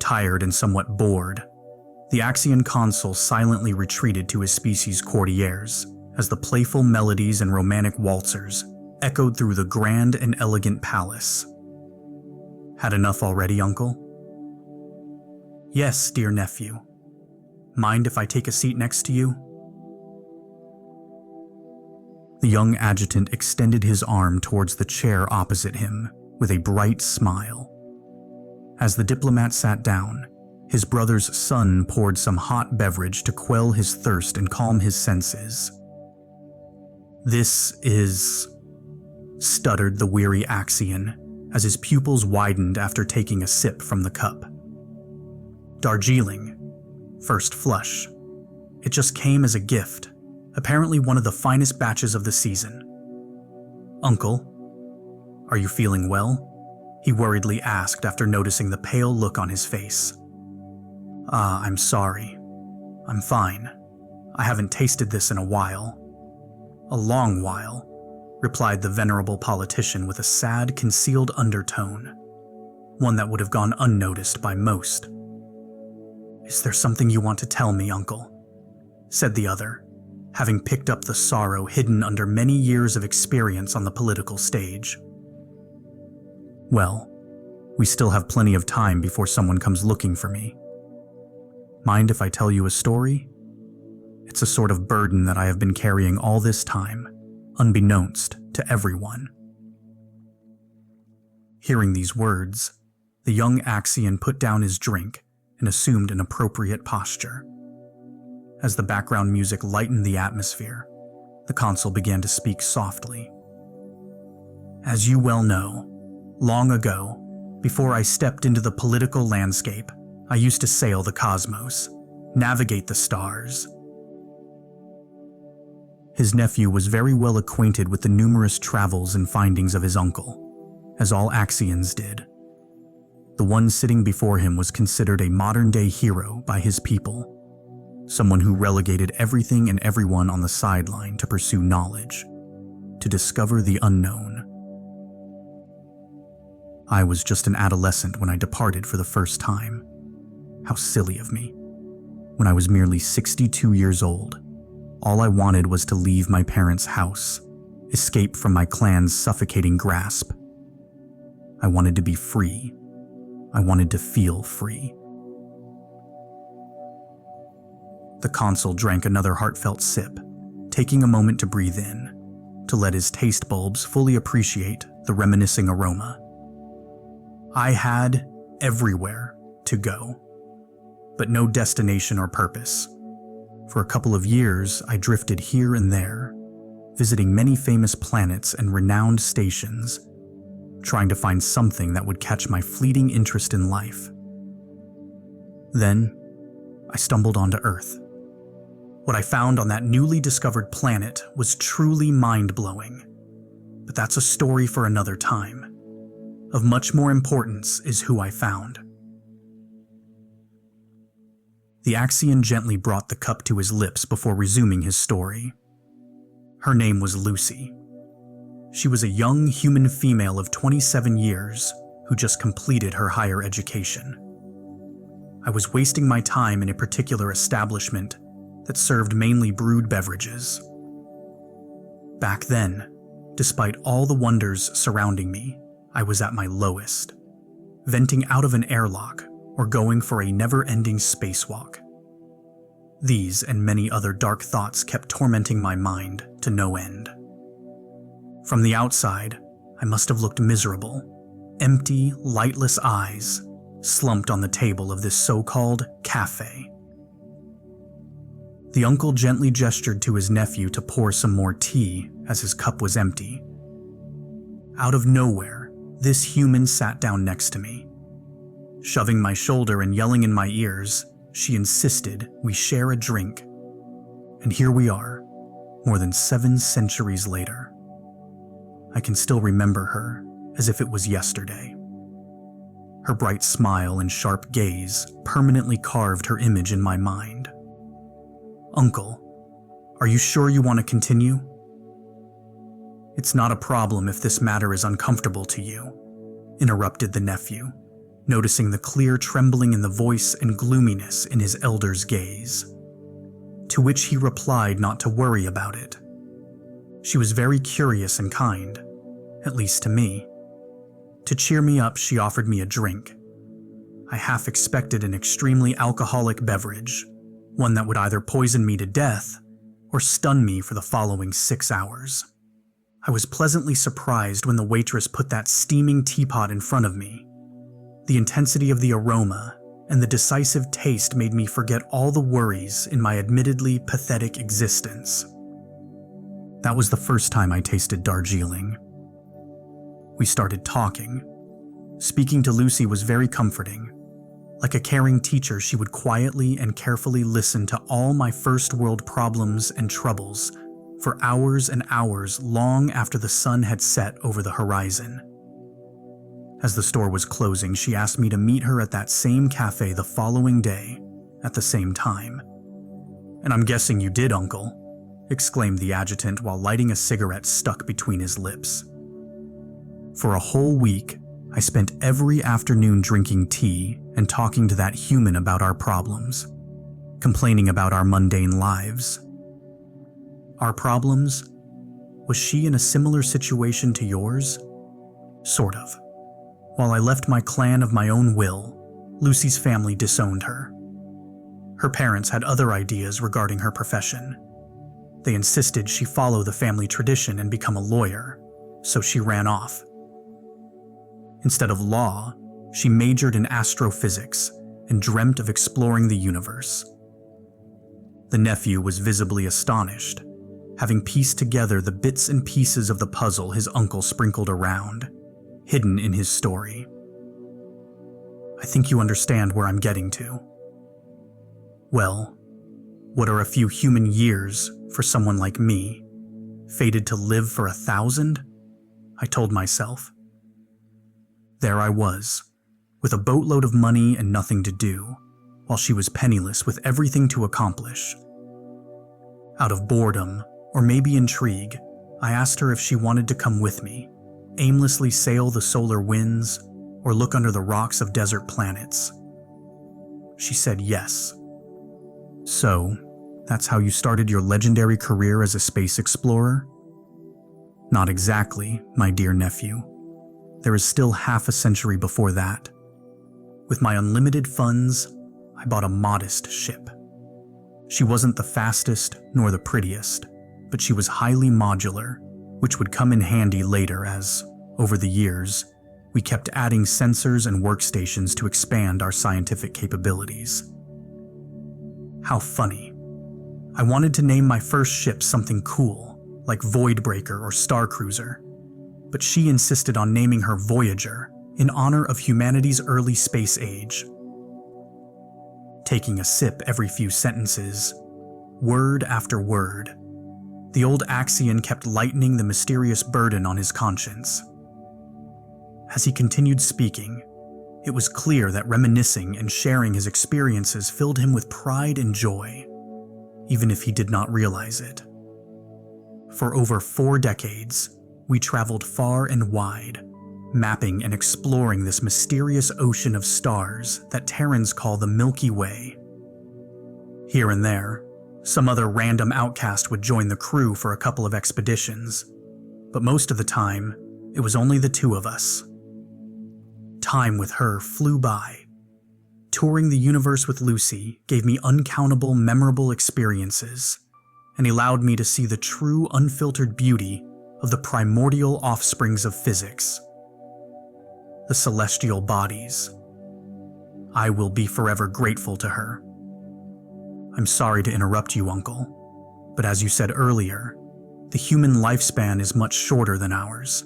tired and somewhat bored, the Axian consul silently retreated to his species' courtiers as the playful melodies and romantic waltzers echoed through the grand and elegant palace. Had enough already, uncle? Yes, dear nephew. Mind if I take a seat next to you? The young adjutant extended his arm towards the chair opposite him with a bright smile. As the diplomat sat down, his brother's son poured some hot beverage to quell his thirst and calm his senses. This is... stuttered the weary Axian as his pupils widened after taking a sip from the cup. Darjeeling, first flush. It just came as a gift, apparently one of the finest batches of the season. Uncle, are you feeling well? He worriedly asked after noticing the pale look on his face. I'm sorry. I'm fine. I haven't tasted this in a while. A long while, replied the venerable politician with a sad, concealed undertone, one that would have gone unnoticed by most. Is there something you want to tell me, uncle? Said the other, having picked up the sorrow hidden under many years of experience on the political stage. Well, we still have plenty of time before someone comes looking for me. Mind if I tell you a story? It's a sort of burden that I have been carrying all this time, unbeknownst to everyone. Hearing these words, the young Axian put down his drink and assumed an appropriate posture. As the background music lightened the atmosphere, the consul began to speak softly. As you well know, long ago, before I stepped into the political landscape, I used to sail the cosmos, navigate the stars. His nephew was very well acquainted with the numerous travels and findings of his uncle, as all Axians did. The one sitting before him was considered a modern-day hero by his people, someone who relegated everything and everyone on the sideline to pursue knowledge, to discover the unknown. I was just an adolescent when I departed for the first time. How silly of me. When I was merely 62 years old, all I wanted was to leave my parents' house, escape from my clan's suffocating grasp. I wanted to be free. I wanted to feel free. The consul drank another heartfelt sip, taking a moment to breathe in, to let his taste bulbs fully appreciate the reminiscing aroma. I had everywhere to go, but no destination or purpose. For a couple of years, I drifted here and there, visiting many famous planets and renowned stations, trying to find something that would catch my fleeting interest in life. Then, I stumbled onto Earth. What I found on that newly discovered planet was truly mind-blowing, but that's a story for another time. Of much more importance is who I found. The Axian gently brought the cup to his lips before resuming his story. Her name was Lucy. She was a young human female of 27 years who just completed her higher education. I was wasting my time in a particular establishment that served mainly brewed beverages. Back then, despite all the wonders surrounding me, I was at my lowest, venting out of an airlock or going for a never-ending spacewalk. These and many other dark thoughts kept tormenting my mind to no end. From the outside, I must have looked miserable, empty, lightless eyes slumped on the table of this so-called cafe. The uncle gently gestured to his nephew to pour some more tea as his cup was empty. Out of nowhere, this human sat down next to me. Shoving my shoulder and yelling in my ears, she insisted we share a drink. And here we are, more than 7 centuries later. I can still remember her as if it was yesterday. Her bright smile and sharp gaze permanently carved her image in my mind. Uncle, are you sure you want to continue? It's not a problem if this matter is uncomfortable to you, interrupted the nephew, noticing the clear trembling in the voice and gloominess in his elder's gaze. To which he replied not to worry about it. She was very curious and kind, at least to me. To cheer me up, she offered me a drink. I half expected an extremely alcoholic beverage, one that would either poison me to death or stun me for the following 6 hours. I was pleasantly surprised when the waitress put that steaming teapot in front of me. The intensity of the aroma and the decisive taste made me forget all the worries in my admittedly pathetic existence. That was the first time I tasted Darjeeling. We started talking. Speaking to Lucy was very comforting. Like a caring teacher, she would quietly and carefully listen to all my first-world problems and troubles for hours and hours long after the sun had set over the horizon. As the store was closing, she asked me to meet her at that same cafe the following day at the same time. "And I'm guessing you did, Uncle," exclaimed the adjutant while lighting a cigarette stuck between his lips. For a whole week, I spent every afternoon drinking tea and talking to that human about our problems, complaining about our mundane lives. Our problems? Was she in a similar situation to yours? Sort of. While I left my clan of my own will, Lucy's family disowned her. Her parents had other ideas regarding her profession. They insisted she follow the family tradition and become a lawyer, so she ran off. Instead of law, she majored in astrophysics and dreamt of exploring the universe. The nephew was visibly astonished, having pieced together the bits and pieces of the puzzle his uncle sprinkled around, hidden in his story. I think you understand where I'm getting to. Well, what are a few human years for someone like me, fated to live for 1,000? I told myself. There I was, with a boatload of money and nothing to do, while she was penniless with everything to accomplish. Out of boredom, or maybe intrigue, I asked her if she wanted to come with me, aimlessly sail the solar winds, or look under the rocks of desert planets. She said yes. So, that's how you started your legendary career as a space explorer? Not exactly, my dear nephew. There is still half a century before that. With my unlimited funds, I bought a modest ship. She wasn't the fastest nor the prettiest, but she was highly modular, which would come in handy later as, over the years, we kept adding sensors and workstations to expand our scientific capabilities. How funny. I wanted to name my first ship something cool, like Voidbreaker or Star Cruiser, but she insisted on naming her Voyager in honor of humanity's early space age. Taking a sip every few sentences, word after word, the old Axian kept lightening the mysterious burden on his conscience. As he continued speaking, it was clear that reminiscing and sharing his experiences filled him with pride and joy, even if he did not realize it. For over 4 decades, we traveled far and wide, mapping and exploring this mysterious ocean of stars that Terrans call the Milky Way. Here and there, some other random outcast would join the crew for a couple of expeditions, but most of the time, it was only the 2 of us. Time with her flew by. Touring the universe with Lucy gave me uncountable memorable experiences and allowed me to see the true unfiltered beauty of the primordial offsprings of physics, the celestial bodies. I will be forever grateful to her. I'm sorry to interrupt you, Uncle, but as you said earlier, the human lifespan is much shorter than ours.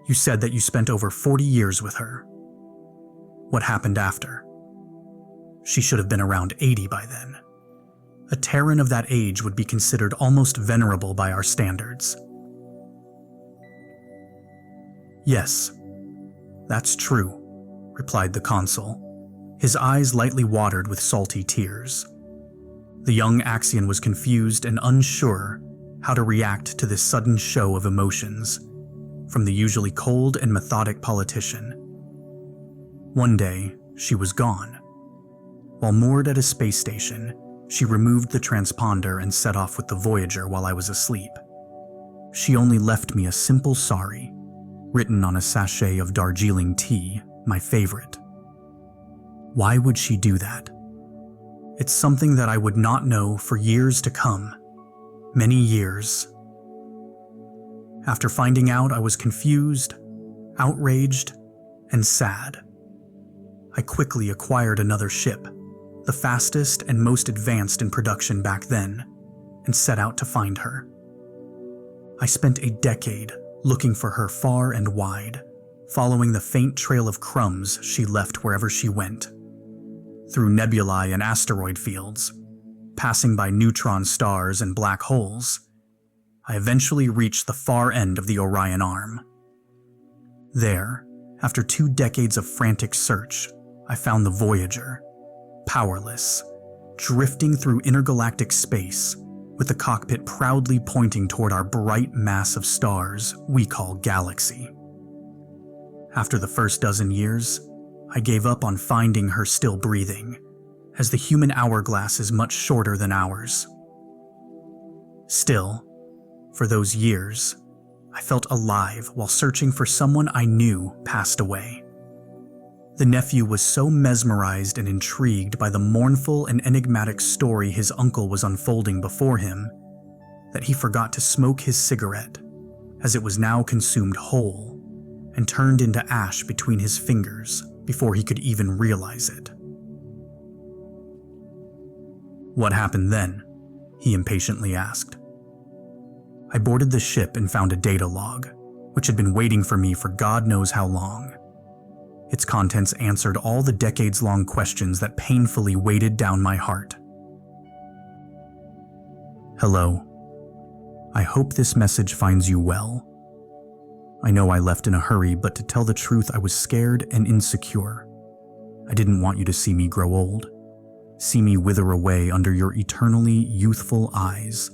You said that you spent over 40 years with her. What happened after? She should have been around 80 by then. A Terran of that age would be considered almost venerable by our standards. Yes, that's true, replied the consul, his eyes lightly watered with salty tears. The young Axian was confused and unsure how to react to this sudden show of emotions from the usually cold and methodic politician. One day, she was gone. While moored at a space station, she removed the transponder and set off with the Voyager while I was asleep. She only left me a simple sorry, written on a sachet of Darjeeling tea, my favorite. Why would she do that? It's something that I would not know for years to come. Many years. After finding out, I was confused, outraged, and sad. I quickly acquired another ship, the fastest and most advanced in production back then, and set out to find her. I spent a decade looking for her far and wide, following the faint trail of crumbs she left wherever she went. Through nebulae and asteroid fields, passing by neutron stars and black holes, I eventually reached the far end of the Orion Arm. There, after 2 decades of frantic search, I found the Voyager, powerless, drifting through intergalactic space, with the cockpit proudly pointing toward our bright mass of stars we call galaxy. After the first dozen years, I gave up on finding her still breathing, as the human hourglass is much shorter than ours. Still, for those years, I felt alive while searching for someone I knew passed away. The nephew was so mesmerized and intrigued by the mournful and enigmatic story his uncle was unfolding before him that he forgot to smoke his cigarette, as it was now consumed whole and turned into ash between his fingers before he could even realize it. "What happened then?" he impatiently asked. I boarded the ship and found a data log, which had been waiting for me for God knows how long. Its contents answered all the decades-long questions that painfully weighted down my heart. "Hello. I hope this message finds you well. I know I left in a hurry, but to tell the truth, I was scared and insecure. I didn't want you to see me grow old, see me wither away under your eternally youthful eyes.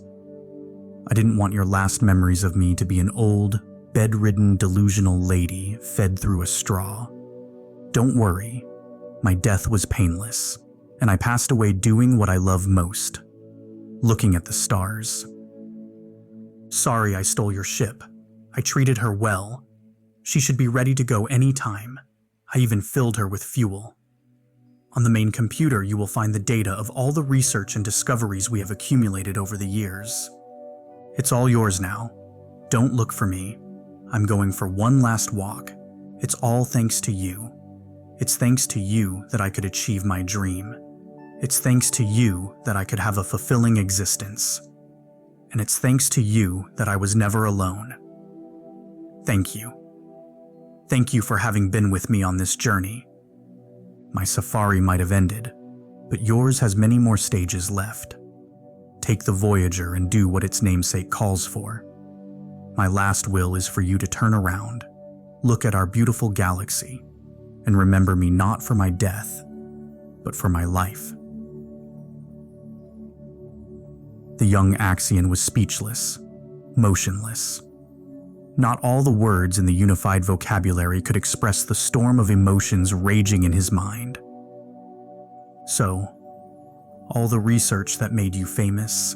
I didn't want your last memories of me to be an old, bedridden, delusional lady fed through a straw. Don't worry, my death was painless, and I passed away doing what I love most, looking at the stars. Sorry I stole your ship. I treated her well. She should be ready to go any time. I even filled her with fuel. On the main computer, you will find the data of all the research and discoveries we have accumulated over the years. It's all yours now. Don't look for me. I'm going for one last walk. It's all thanks to you. It's thanks to you that I could achieve my dream. It's thanks to you that I could have a fulfilling existence. And it's thanks to you that I was never alone. Thank you. Thank you for having been with me on this journey. My safari might have ended, but yours has many more stages left. Take the Voyager and do what its namesake calls for. My last will is for you to turn around, look at our beautiful galaxy, and remember me not for my death, but for my life." The young Axian was speechless, motionless. Not all the words in the unified vocabulary could express the storm of emotions raging in his mind. "So, all the research that made you famous,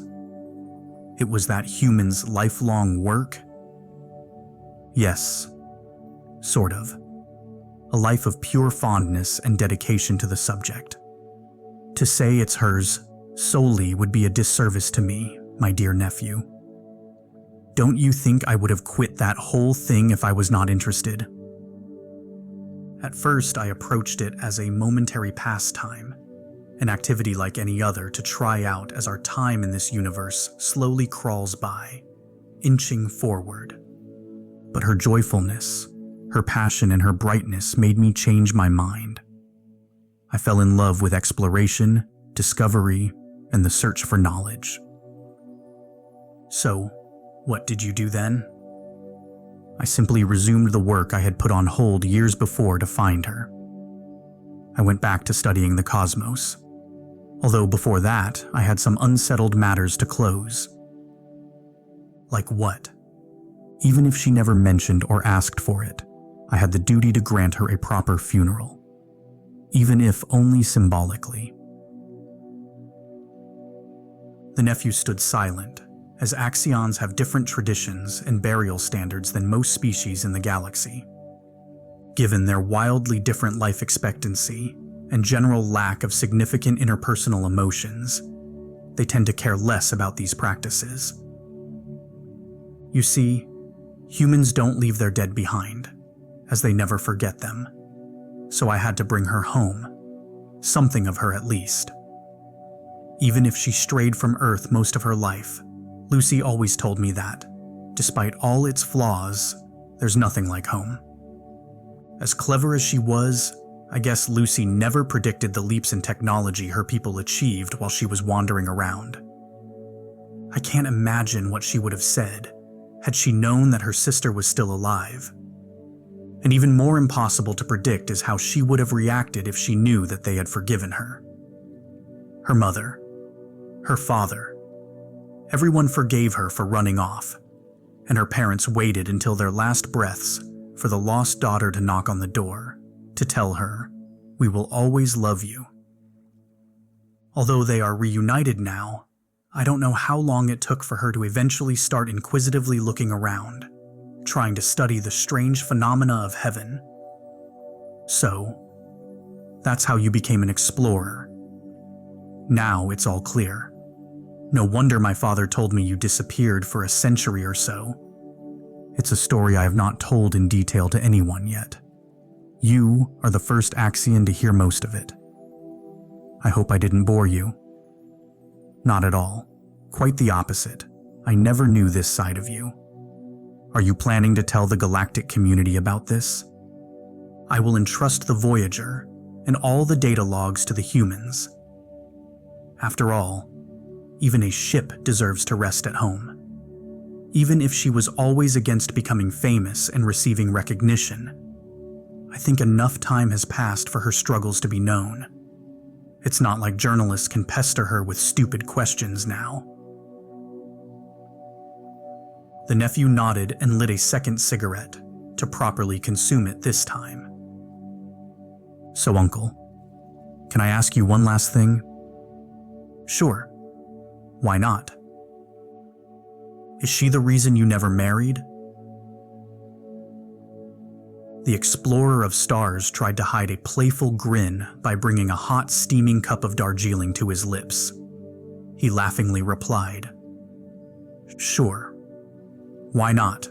it was that human's lifelong work?" "Yes, sort of. A life of pure fondness and dedication to the subject. To say it's hers solely would be a disservice to me, my dear nephew. Don't you think I would have quit that whole thing if I was not interested?" At first, I approached it as a momentary pastime, an activity like any other to try out as our time in this universe slowly crawls by, inching forward. But her joyfulness, her passion, and her brightness made me change my mind. I fell in love with exploration, discovery, and the search for knowledge. "So, what did you do then?" I simply resumed the work I had put on hold years before to find her. I went back to studying the cosmos, although before that I had some unsettled matters to close. Like what? Even if she never mentioned or asked for it, I had the duty to grant her a proper funeral. even if only symbolically. The nephew stood silent, as Axions have different traditions and burial standards than most species in the galaxy. Given their wildly different life expectancy and general lack of significant interpersonal emotions, they tend to care less about these practices. You see, humans don't leave their dead behind, as they never forget them. So I had to bring her home, something of her at least. Even if she strayed from Earth most of her life, Lucy always told me that, despite all its flaws, there's nothing like home. As clever as she was, I guess Lucy never predicted the leaps in technology her people achieved while she was wandering around. I can't imagine what she would have said had she known that her sister was still alive. And even more impossible to predict is how she would have reacted if she knew that they had forgiven her. Her mother, her father, everyone forgave her for running off, and her parents waited until their last breaths for the lost daughter to knock on the door, to tell her, "We will always love you." Although they are reunited now, I don't know how long it took for her to eventually start inquisitively looking around, trying to study the strange phenomena of heaven. So, that's how you became an explorer. Now it's all clear. No wonder my father told me you disappeared for a century or so. It's a story I have not told in detail to anyone yet. You are the first Axion to hear most of it. I hope I didn't bore you. Not at all. Quite the opposite. I never knew this side of you. Are you planning to tell the galactic community about this? I will entrust the Voyager and all the data logs to the humans. After all, even a ship deserves to rest at home. Even if she was always against becoming famous and receiving recognition, I think enough time has passed for her struggles to be known. It's not like journalists can pester her with stupid questions now. The nephew nodded and lit a second cigarette, to properly consume it this time. So, Uncle, can I ask you one last thing? Sure. Why not? Is she the reason you never married? The explorer of stars tried to hide a playful grin by bringing a hot, steaming cup of Darjeeling to his lips. He laughingly replied, "Sure. Why not?"